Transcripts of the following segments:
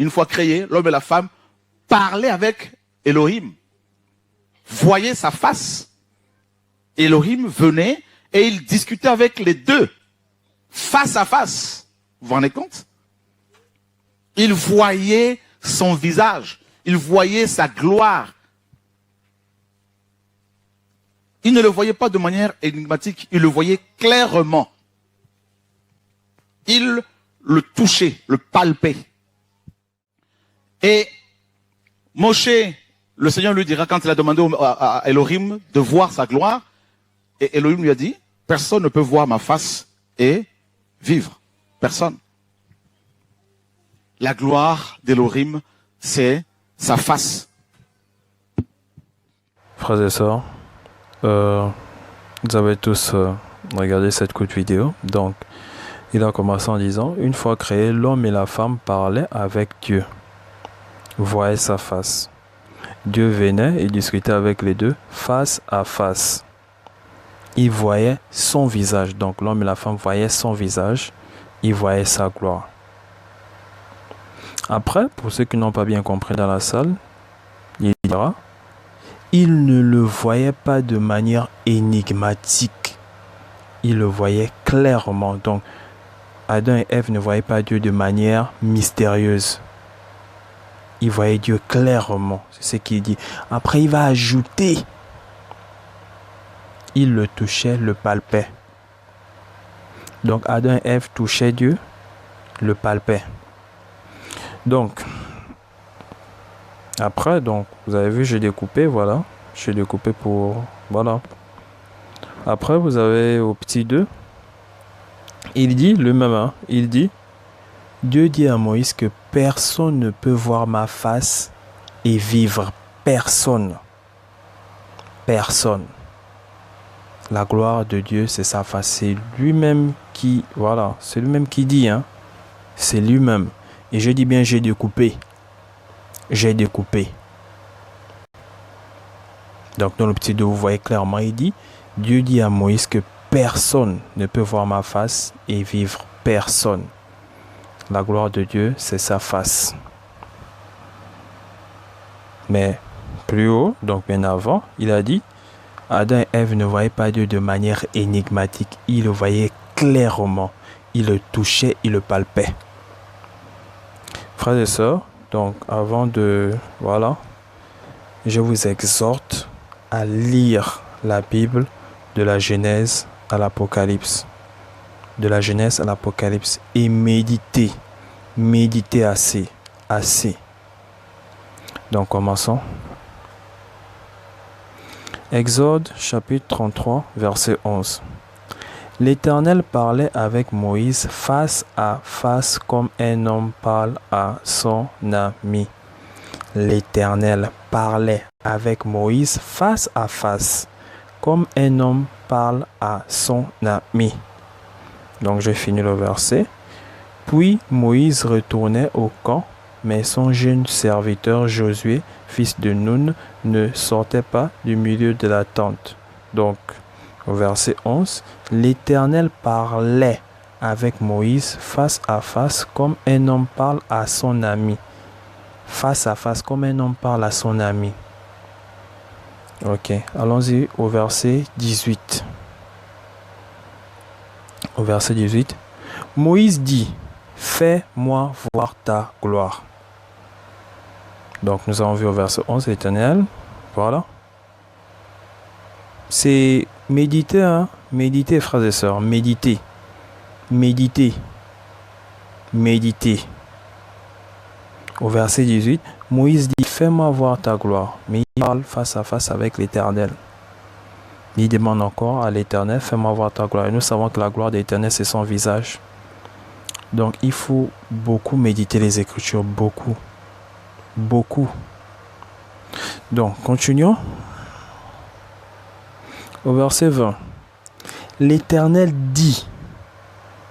une fois créés, l'homme et la femme parlaient avec Elohim, voyaient sa face. Elohim venait et il discutait avec les deux, face à face. Vous vous rendez compte? Il voyait son visage, il voyait sa gloire. Il ne le voyait pas de manière énigmatique, il le voyait clairement. Il le touchait, le palpait. Et Moshe, le Seigneur lui dira, quand il a demandé à Elohim de voir sa gloire, et Elohim lui a dit, personne ne peut voir ma face et vivre. Personne. La gloire d'Elohim, c'est sa face. Frères et sœurs, vous avez tous regardé cette courte vidéo. Donc, il a commencé en disant, une fois créé, l'homme et la femme parlaient avec Dieu, voyaient sa face. Dieu venait et discutait avec les deux face à face. Ils voyaient son visage. Donc, l'homme et la femme voyaient son visage. Ils voyaient sa gloire. Après, pour ceux qui n'ont pas bien compris dans la salle, il dira, il ne le voyait pas de manière énigmatique. Il le voyait clairement. Donc, Adam et Ève ne voyaient pas Dieu de manière mystérieuse. Ils voyaient Dieu clairement. C'est ce qu'il dit. Après, il va ajouter, il le touchait, le palpait. Donc, Adam et Ève touchaient Dieu, le palpaient. Donc, après, donc, vous avez vu, j'ai découpé, voilà. J'ai découpé pour, voilà. Après, vous avez au petit 2, il dit, le même, hein, il dit, Dieu dit à Moïse que personne ne peut voir ma face et vivre. Personne. Personne. La gloire de Dieu, c'est sa face. C'est lui-même qui, voilà, c'est lui-même qui dit, hein. C'est lui-même. Et je dis bien, j'ai découpé. J'ai découpé. Donc, dans le petit 2, vous voyez clairement, il dit, Dieu dit à Moïse que personne ne peut voir ma face et vivre. Personne. La gloire de Dieu, c'est sa face. Mais plus haut, donc bien avant, il a dit, Adam et Ève ne voyaient pas Dieu de manière énigmatique. Ils le voyaient clairement. Ils le touchaient, ils le palpaient. Frères et sœurs, donc avant de, voilà, je vous exhorte à lire la Bible de la Genèse à l'Apocalypse. De la Genèse à l'Apocalypse et méditer. Méditer assez. Assez. Donc commençons. Exode chapitre 33 verset 11. L'Éternel parlait avec Moïse face à face comme un homme parle à son ami. L'Éternel parlait avec Moïse face à face comme un homme parle à son ami. Donc j'ai fini le verset. Puis Moïse retournait au camp, mais son jeune serviteur Josué, fils de Nun, ne sortait pas du milieu de la tente. Donc, au verset 11, l'Éternel parlait avec Moïse face à face comme un homme parle à son ami. Face à face comme un homme parle à son ami. Ok, allons-y au verset 18. Au verset 18, Moïse dit, fais-moi voir ta gloire. Donc nous avons vu au verset 11, l'Éternel, voilà. C'est méditer, hein? Méditer, frères et sœurs, méditer. Méditer. Méditer. Au verset 18, Moïse dit, fais-moi voir ta gloire. Mais il parle face à face avec l'Éternel. Il demande encore à l'Éternel, fais-moi voir ta gloire. Et nous savons que la gloire de l'Éternel, c'est son visage. Donc il faut beaucoup méditer les Écritures, beaucoup. Beaucoup. Donc, continuons. Au verset 20. L'Éternel dit,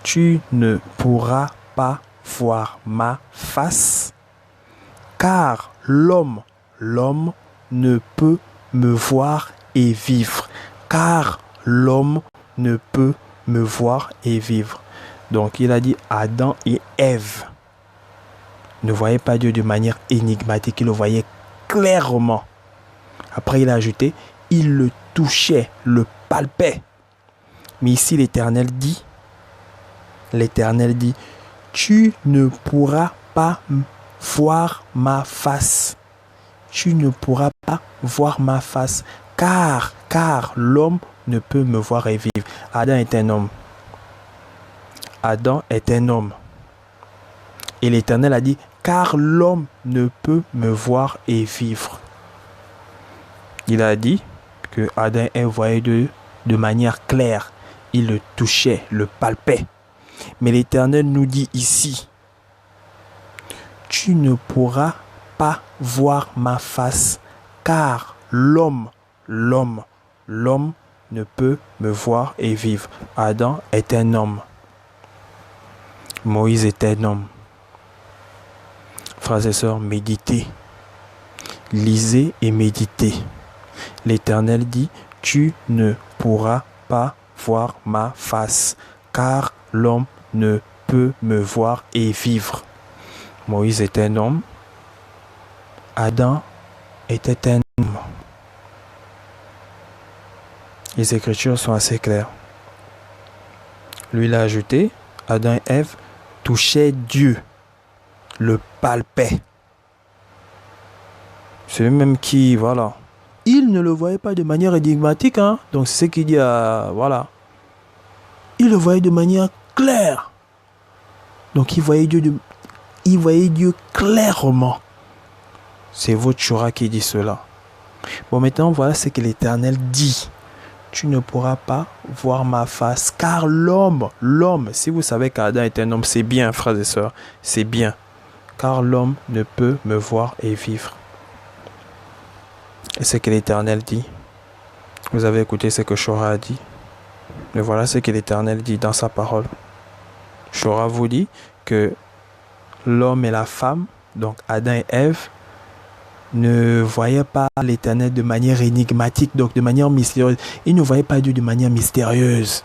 tu ne pourras pas voir ma face, car l'homme ne peut me voir et vivre. Car l'homme ne peut me voir et vivre. Donc, il a dit Adam et Ève ne voyait pas Dieu de manière énigmatique, il le voyait clairement. Après, il a ajouté, il le touchait, le palpait. Mais ici, l'Éternel dit, tu ne pourras pas voir ma face. Tu ne pourras pas voir ma face, car l'homme ne peut me voir et vivre. Adam est un homme. Adam est un homme. Et l'Éternel a dit, car l'homme ne peut me voir et vivre. Il a dit que Adam et Ève voyaient Dieu de manière claire. Il le touchait, le palpait. Mais l'Éternel nous dit ici, tu ne pourras pas voir ma face, car l'homme ne peut me voir et vivre. Adam est un homme. Moïse est un homme. Frères et sœurs, méditez. Lisez et méditez. L'Éternel dit, tu ne pourras pas voir ma face, car l'homme ne peut me voir et vivre. Moïse est un homme. Adam était un homme. Les Écritures sont assez claires. Lui, il a ajouté, Adam et Ève touchaient Dieu, le palpaient. C'est lui-même qui, voilà. Il ne le voyait pas de manière énigmatique, hein. Donc c'est ce qu'il dit, voilà. Il le voyait de manière claire. Donc il voyait Dieu clairement. C'est votre Shura qui dit cela. Bon, maintenant, voilà ce que l'Éternel dit. Tu ne pourras pas voir ma face, car l'homme, si vous savez qu'Adam est un homme, c'est bien, frères et sœurs, c'est bien. Car l'homme ne peut me voir et vivre. Et c'est ce que l'Éternel dit. Vous avez écouté ce que Shura a dit. Mais voilà ce que l'Éternel dit dans sa parole. Shura vous dit que l'homme et la femme, donc Adam et Ève, ne voyaient pas l'Éternel de manière énigmatique, donc de manière mystérieuse. Ils ne voyaient pas Dieu de manière mystérieuse.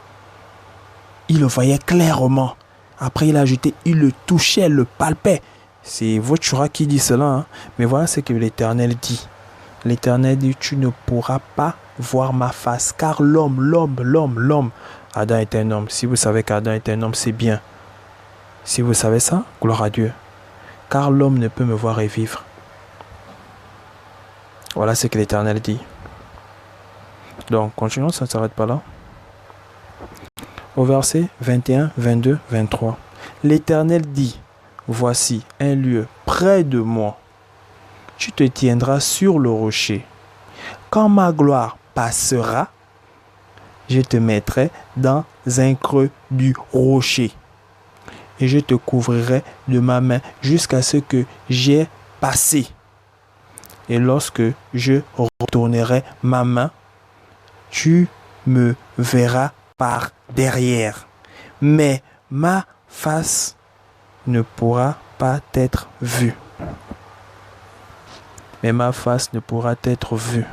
Ils le voyaient clairement. Après, il a ajouté, il le touchait, le palpait. C'est votre Shura qui dit cela, hein. Mais voilà ce que l'Éternel dit. L'Éternel dit, tu ne pourras pas voir ma face, car l'homme, Adam est un homme. Si vous savez qu'Adam est un homme, c'est bien. Si vous savez ça, gloire à Dieu. Car l'homme ne peut me voir et vivre. Voilà ce que l'Éternel dit. Donc, continuons, ça ne s'arrête pas là. Au verset 21, 22, 23. L'Éternel dit, voici un lieu près de moi. Tu te tiendras sur le rocher. Quand ma gloire passera, je te mettrai dans un creux du rocher. Et je te couvrirai de ma main jusqu'à ce que j'aie passé. Et lorsque je retournerai ma main, tu me verras par derrière. Mais ma face ne pourra pas être vue. Mais ma face ne pourra être vue.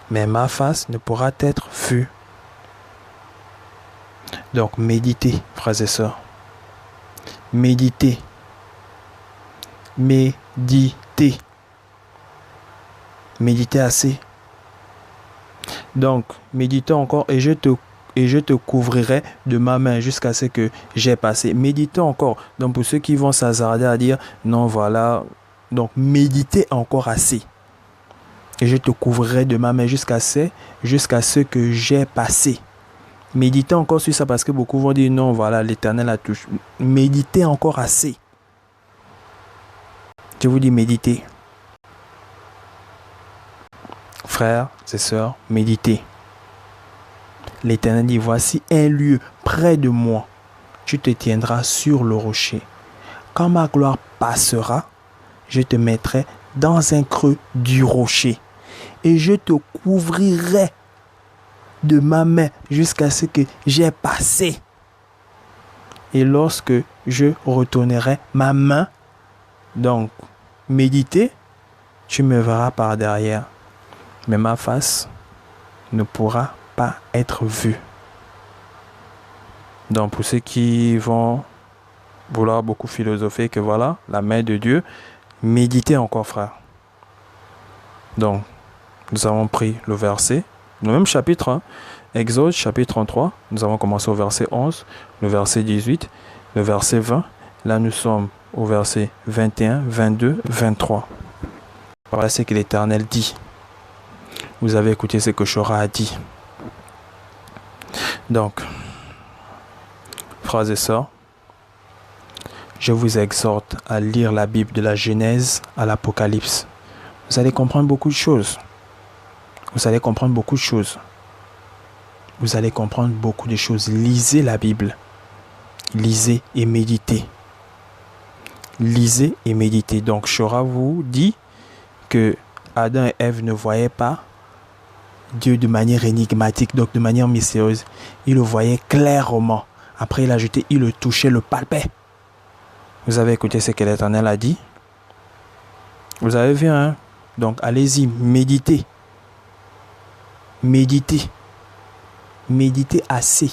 Mais ma face ne pourra être vue. Donc méditez, frères et sœurs. Méditez. Méditez. Méditez assez. Donc, méditez encore et je te couvrirai de ma main jusqu'à ce que j'ai passé. Méditez encore. Donc, pour ceux qui vont s'hasarder à dire, non, voilà. Donc, méditez encore assez. Et je te couvrirai de ma main jusqu'à ce que j'ai passé. Méditez encore sur ça parce que beaucoup vont dire, non, voilà, l'Éternel a touché. Méditez encore assez. Je vous dis, méditez. Frères et sœurs, méditez. L'Éternel dit, voici un lieu près de moi. Tu te tiendras sur le rocher. Quand ma gloire passera, je te mettrai dans un creux du rocher. Et je te couvrirai de ma main jusqu'à ce que j'ai passé. Et lorsque je retournerai ma main, donc méditez, tu me verras par derrière. Mais ma face ne pourra pas être vue. Donc pour ceux qui vont vouloir beaucoup philosopher que voilà, la main de Dieu. Méditez encore, frère. Donc, nous avons pris le verset, le même chapitre, hein, Exode chapitre 33, nous avons commencé au verset 11, le verset 18, le verset 20. Là, nous sommes au verset 21, 22, 23. Voilà ce que l'Éternel dit. Vous avez écouté ce que Shora a dit. Donc, frères et sœurs, je vous exhorte à lire la Bible de la Genèse à l'Apocalypse. Vous allez comprendre beaucoup de choses. Vous allez comprendre beaucoup de choses. Vous allez comprendre beaucoup de choses. Lisez la Bible. Lisez et méditez. Lisez et méditez. Donc, Shora vous dit que Adam et Ève ne voyaient pas Dieu de manière énigmatique, donc de manière mystérieuse. Il le voyait clairement. Après, il a ajouté, il le touchait, le palpait. Vous avez écouté ce que l'Éternel a dit? Vous avez vu, hein? Donc, allez-y, méditez. Méditez. Méditez assez.